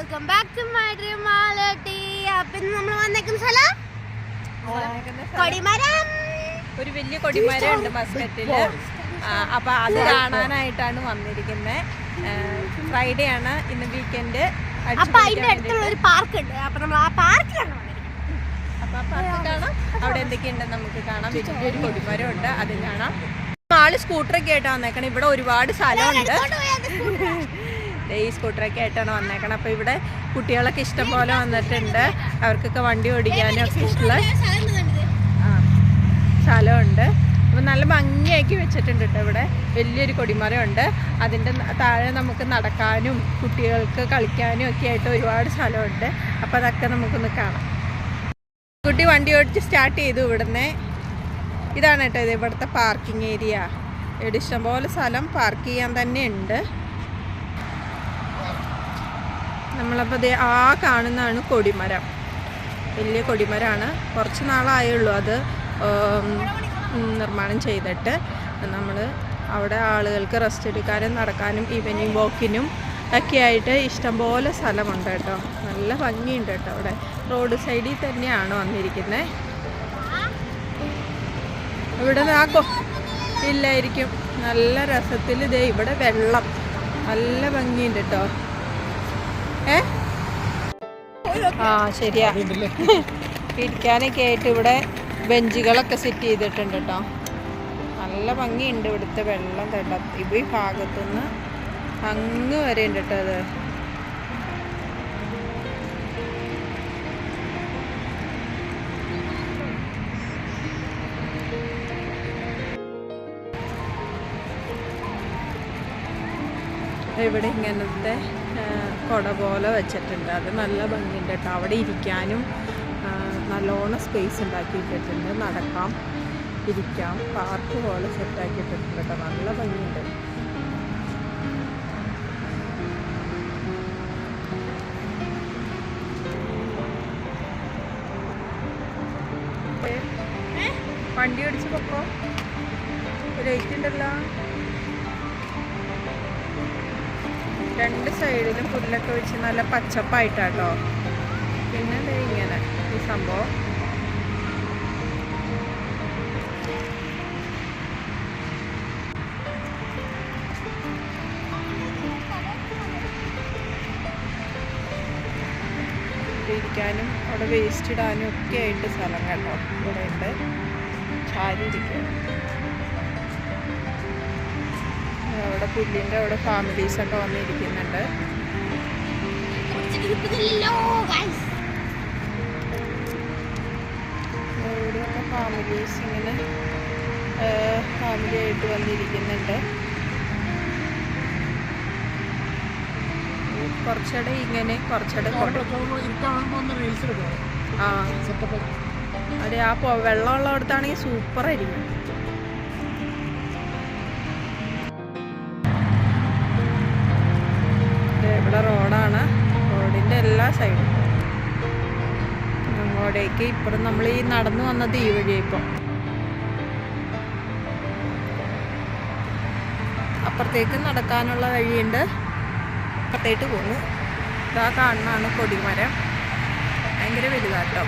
Welcome back to my dream മാലട്ടി. അപ്പം നമ്മൾ വന്നേക്കുന്ന സ്ഥലം കൊടിമരം. ഒരു വലിയ കൊടിമരം ഉണ്ട് മസ്കറ്റില്. അപ്പൊ അത് കാണാനായിട്ടാണ് വന്നിരിക്കുന്നത്. ഫ്രൈഡേ ആണ് ഇന്ന്, വീക്കെൻഡ്. അപ്പൊ അതിന്റെ അടുത്തുള്ള ഒരു പാർക്ക് ഉണ്ട്. അപ്പൊ നമ്മൾ ആ പാർക്കിലാണ് വന്നിരിക്കുന്നത്. അപ്പൊ ആ പാർക്ക് കാണാം. അവിടെ എന്തൊക്കെയുണ്ടെന്ന് നമുക്ക് കാണാം. വലിയൊരു കൊടിമരം ഉണ്ട്, അത് കാണാം. ആള് സ്കൂട്ടറൊക്കെ ആയിട്ടാണ് വന്നേക്കണം. ഇവിടെ ഒരുപാട് സ്ഥലമുണ്ട്. ഈ സ്കൂട്ടറൊക്കെ ആയിട്ടാണ് വന്നേക്കണം. അപ്പോൾ ഇവിടെ കുട്ടികളൊക്കെ ഇഷ്ടം പോലെ വന്നിട്ടുണ്ട്. അവർക്കൊക്കെ വണ്ടി ഓടിക്കാനും ഒക്കെ ഇഷ്ടമുള്ള സ്ഥലമുണ്ട്. അപ്പോൾ നല്ല ഭംഗിയാക്കി വെച്ചിട്ടുണ്ട് കേട്ടോ. ഇവിടെ വലിയൊരു കൊടിമരമുണ്ട്. അതിൻ്റെ താഴെ നമുക്ക് നടക്കാനും കുട്ടികൾക്ക് കളിക്കാനും ഒക്കെ ആയിട്ട് ഒരുപാട് സ്ഥലമുണ്ട്. അപ്പോൾ അതൊക്കെ നമുക്കൊന്ന് കാണാം. കുട്ടി വണ്ടി ഓടിച്ച് സ്റ്റാർട്ട് ചെയ്തു. ഇവിടുന്ന് ഇതാണ് കേട്ടോ ഇത് ഇവിടുത്തെ പാർക്കിംഗ് ഏരിയ. ഇവിടെ ഇഷ്ടംപോലെ സ്ഥലം പാർക്ക് ചെയ്യാൻ തന്നെ ഉണ്ട്. നമ്മളപ്പോൾ ആ കാണുന്നതാണ് കൊടിമരം. വലിയ കൊടിമരമാണ്. കുറച്ച് നാളായുള്ളൂ അത് നിർമ്മാണം ചെയ്തിട്ട്. നമ്മൾ അവിടെ ആളുകൾക്ക് റെസ്റ്റ് എടുക്കാനും നടക്കാനും ഈവനിങ് വാക്കിനും ഒക്കെ ആയിട്ട് ഇഷ്ടംപോലെ സ്ഥലമുണ്ട് കേട്ടോ. നല്ല ഭംഗിയുണ്ട് കേട്ടോ. അവിടെ റോഡ് സൈഡിൽ തന്നെയാണ് വന്നിരിക്കുന്നത്. ഇവിടെ ഇല്ലായിരിക്കും. നല്ല രസത്തിൽ ഇതേ ഇവിടെ വെള്ളം നല്ല ഭംഗിയുണ്ട് കേട്ടോ. ആ ശരിയാ, ഇരിക്കാനൊക്കെ ആയിട്ട് ഇവിടെ ബെഞ്ചുകളൊക്കെ സെറ്റ് ചെയ്തിട്ടുണ്ട് കേട്ടോ. നല്ല ഭംഗിയുണ്ട് ഇവിടുത്തെ വെള്ളം. തേണ്ട ഈ ഭാഗത്തുനിന്ന് അങ്ങ് വരെ ഉണ്ട് കേട്ടോ. അത് ഇവിടെ ഇങ്ങനത്തെ കുട പോലെ വെച്ചിട്ടുണ്ട്. അത് നല്ല ഭംഗിയുണ്ട് കേട്ടോ. അവിടെ ഇരിക്കാനും നല്ലോണം സ്പേസ് ഉണ്ടാക്കിയിട്ടിട്ടുണ്ട്. നടക്കാം, ഇരിക്കാം. പാർക്ക് പോലെ സെറ്റാക്കിയിട്ടുണ്ട് കേട്ടോ. നല്ല ഭംഗിയുണ്ട്. വണ്ടി ഓടിച്ച് പൊക്കോ. ലൈറ്റ് ഉണ്ടല്ലോ. രണ്ട് സൈഡിലും പുല്ലൊക്കെ വെച്ച് നല്ല പച്ചപ്പായിട്ടാട്ടോ. പിന്നെ ഇങ്ങനെ ഈ സംഭവം ഇരിക്കാനും അവിടെ വേസ്റ്റ് ഇടാനും ഒക്കെ ആയിട്ട് സ്ഥലം കേട്ടോ. ഇവിടെ ഉണ്ട് ചാരി ഇരിക്കാനും. അവിടെ പുല്ലിൻ്റെ അവിടെ ഫാമിലീസൊക്കെ വന്നിരിക്കുന്നുണ്ട്. ഇവിടെയൊക്കെ ഫാമിലീസ് ഇങ്ങനെ ഫാമിലി ആയിട്ട് വന്നിരിക്കുന്നുണ്ട്. കുറച്ചുകൂടെ ഇങ്ങനെ കുറച്ചുകൂടെ ആ അതെ. ആ വെള്ളമുള്ളടത്താണെങ്കിൽ സൂപ്പറായിരിക്കും. ഇവിടെ റോഡാണ്. റോഡിൻ്റെ എല്ലാ സൈഡും അങ്ങോട്ടേക്ക്. ഇപ്പുറം നമ്മൾ ഈ നടന്നു വന്നത് ഈ വഴി. ഇപ്പം അപ്പുറത്തേക്ക് നടക്കാനുള്ള വഴിയുണ്ട്. അപ്പുറത്തേട്ട് പോകുന്നു. ഇതാ കാണുന്നതാണ് കൊടിമരം. ഭയങ്കര വലുതാട്ടോ.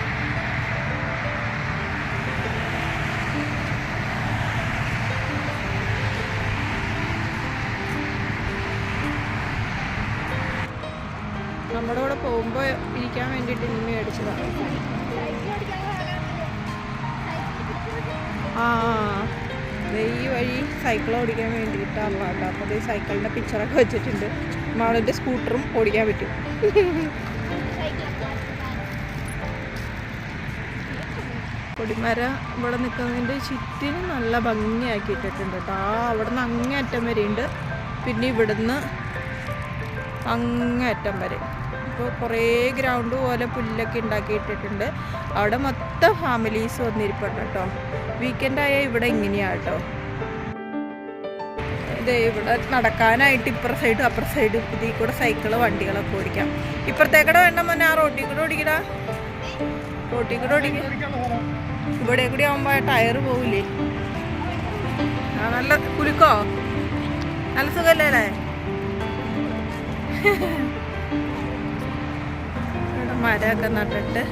നമ്മുടെ കൂടെ പോകുമ്പോൾ ഇരിക്കാൻ വേണ്ടിയിട്ട് ഇനി മേടിച്ചതാണ്. ആ ഈ വഴി സൈക്കിൾ ഓടിക്കാൻ വേണ്ടിയിട്ടാണ് കേട്ടോ. അപ്പോൾ ഈ സൈക്കിളിൻ്റെ പിക്ചറൊക്കെ വെച്ചിട്ടുണ്ട്. നമ്മളിൻ്റെ സ്കൂട്ടറും ഓടിക്കാൻ പറ്റും. കൊടിമരം ഇവിടെ നിൽക്കുന്നതിൻ്റെ ചുറ്റിനും നല്ല ഭംഗിയാക്കിയിട്ടിട്ടുണ്ട് കേട്ടോ. അവിടെ നിന്ന് അങ്ങേയറ്റം വരെയുണ്ട്. പിന്നെ ഇവിടുന്ന് അങ്ങേയറ്റം വരെ. ഇപ്പോൾ കുറേ ഗ്രൗണ്ട് പോലെ പുല്ലൊക്കെ ഉണ്ടാക്കിയിട്ടിട്ടുണ്ട്. അവിടെ മൊത്തം ഫാമിലീസ് വന്നിരിപ്പുണ്ട് കേട്ടോ. വീക്കെൻഡായാൽ ഇവിടെ ഇങ്ങനെയാണ് കേട്ടോ. ഇതേ ഇവിടെ നടക്കാനായിട്ട് ഇപ്പുറ സൈഡും അപ്പുറ സൈഡും ഇതിൽ കൂടെ സൈക്കിള് വണ്ടികളൊക്കെ ഓടിക്കാം. ഇപ്പുറത്തേക്കടെ വേണ്ട മോനെ. ആ റോട്ടിൽ കൂടെ ഓടിക്കടാ. റോട്ടിൽ കൂടെ ഓടിക്കാം. ഇവിടെ കൂടി ആകുമ്പോൾ ടയർ പോകില്ലേ. ആ നല്ല കുലുക്കോ. നല്ല സുഖമല്ലേ. മരമൊക്കെ നട്ടിട്ട്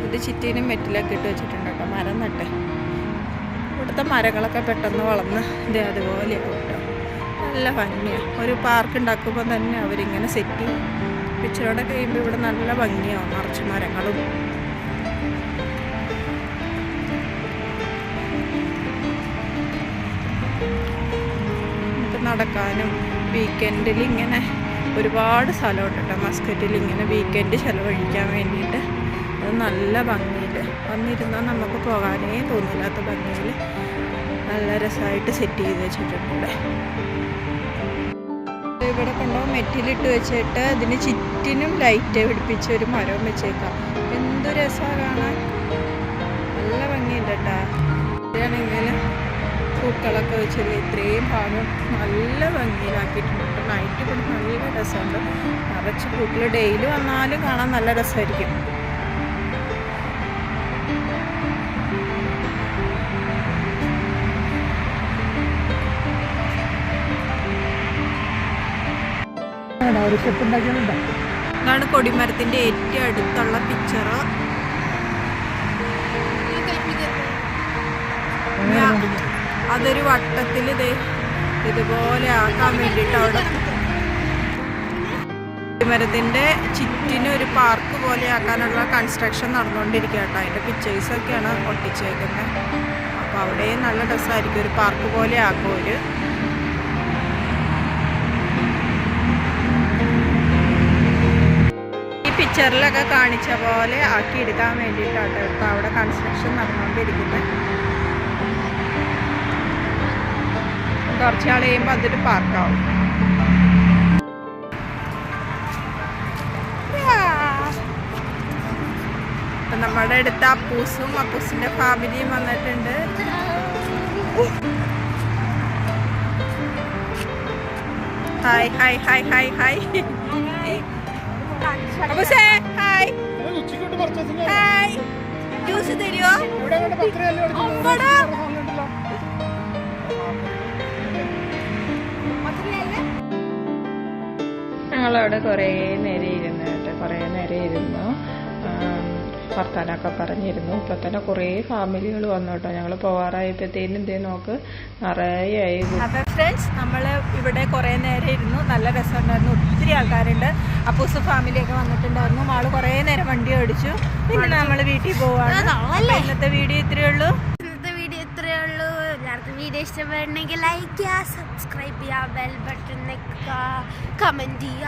ഇത് ചുറ്റിനും മെറ്റിലൊക്കെ ഇട്ട് വെച്ചിട്ടുണ്ട് കേട്ടോ. മരം നട്ട് ഇവിടുത്തെ മരങ്ങളൊക്കെ പെട്ടെന്ന് വളർന്ന് ഇതേ അതുപോലെയാവും കേട്ടോ. നല്ല ഭംഗിയാണ്. ഒരു പാർക്ക് ഉണ്ടാക്കുമ്പോൾ തന്നെ അവരിങ്ങനെ സെറ്റ് ചെയ്യും. പിച്ചറോടെ കഴിയുമ്പോൾ ഇവിടെ നല്ല ഭംഗിയാവും, നിറച്ച് മരങ്ങളും. നമുക്ക് നടക്കാനും വീക്കെൻഡിൽ ഇങ്ങനെ ഒരുപാട് സ്ഥലമുണ്ട് കേട്ടോ. മസ്കറ്റിൽ ഇങ്ങനെ വീക്കെൻഡ് ചിലവഴിക്കാൻ വേണ്ടിയിട്ട് അത് നല്ല ഭംഗിയിൽ വന്നിരുന്നാൽ നമുക്ക് പോകാനേ തോന്നില്ലാത്ത ഭംഗിയിൽ നല്ല രസമായിട്ട് സെറ്റ് ചെയ്ത് വെച്ചിട്ടുണ്ട്. ഇവിടെ കൊണ്ടുപോകും മെറ്റിലിട്ട് വെച്ചിട്ട് അതിന് ചുറ്റിനും ലൈറ്റ് പിടിപ്പിച്ച് ഒരു മരവും വെച്ചേക്കാം. എന്ത് രസമാണ് കാണാൻ, നല്ല ഭംഗിയുണ്ട് കേട്ടോ. ഇതാണെങ്കിൽ പൂക്കളൊക്കെ വെച്ചത് ഇത്രയും ഭാഗം നല്ല ഭംഗിയിലാക്കിയിട്ടുണ്ട്. നൈറ്റ് ഇവിടെ നല്ല രസമുണ്ട്. നിറച്ച് പൂക്കൾ ഡെയിലി വന്നാലും കാണാൻ നല്ല രസമായിരിക്കും. ഇതാണ് കൊടിമരത്തിൻ്റെ ഏറ്റവും അടുത്തുള്ള പിക്ചർ. അതൊരു വട്ടത്തിൽ ഇതുപോലെ ആക്കാൻ വേണ്ടിയിട്ട് അവിടെ കൊടിമരത്തിൻ്റെ ചുറ്റിനും ഒരു പാർക്ക് പോലെ ആക്കാനുള്ള കൺസ്ട്രക്ഷൻ നടന്നുകൊണ്ടിരിക്കുക കേട്ടോ. അതിൻ്റെ പിക്ചേഴ്സൊക്കെയാണ് ഒട്ടിച്ചേക്കുന്നത്. അപ്പോൾ അവിടെയും നല്ല രസമായിരിക്കും. ഒരു പാർക്ക് പോലെ ആക്കും ഒരു. പിക്ചറിലൊക്കെ കാണിച്ച പോലെ ആക്കിയെടുക്കാൻ വേണ്ടിയിട്ടാണ് ഇപ്പോൾ അവിടെ കൺസ്ട്രക്ഷൻ നടന്നുകൊണ്ടിരിക്കുന്നത്. കുറച്ച് നാൾ കഴിയുമ്പോൾ അതൊരു പാർക്കാവും. അപ്പം നമ്മുടെ അടുത്ത് അപ്പൂസും അപ്പൂസിൻ്റെ ഫാമിലിയും വന്നിട്ടുണ്ട്. Hi hi hi hi hi. അപ്പൂസേ ഹായ് ഹായ്. ജ്യൂസ് തരുമോ? ഞങ്ങളവിടെ കുറേ നേരം ഇരുന്നു കേട്ടോ. കുറേ നേരം ഇരുന്നു, വർത്താനമൊക്കെ പറഞ്ഞിരുന്നു. ഇപ്പം തന്നെ കുറേ ഫാമിലികൾ വന്നു കേട്ടോ. ഞങ്ങൾ പോകാറായപ്പോഴത്തേനും എന്തേ നോക്ക് നിറയെ. അപ്പം ഫ്രണ്ട്സ്, നമ്മൾ ഇവിടെ കുറേ നേരം ഇരുന്നു. നല്ല രസമുണ്ടായിരുന്നു. ഒത്തിരി ആൾക്കാരുണ്ട്. അപ്പൂസ് ഫാമിലിയൊക്കെ വന്നിട്ടുണ്ടായിരുന്നു. ആള് കുറേ നേരം വണ്ടി ഓടിച്ചു. പിന്നെ നമ്മൾ വീട്ടിൽ പോവാണ്. ഇന്നത്തെ വീഡിയോ ഇത്രയേ ഉള്ളൂ. എല്ലാവർക്കും വീഡിയോ ഇഷ്ടപ്പെടണമെങ്കിൽ ലൈക്ക് ചെയ്യുക, സബ്സ്ക്രൈബ് ചെയ്യുക, ബെൽ ബട്ടൺ നിൽക്കുക, കമൻറ്റ് ചെയ്യുക.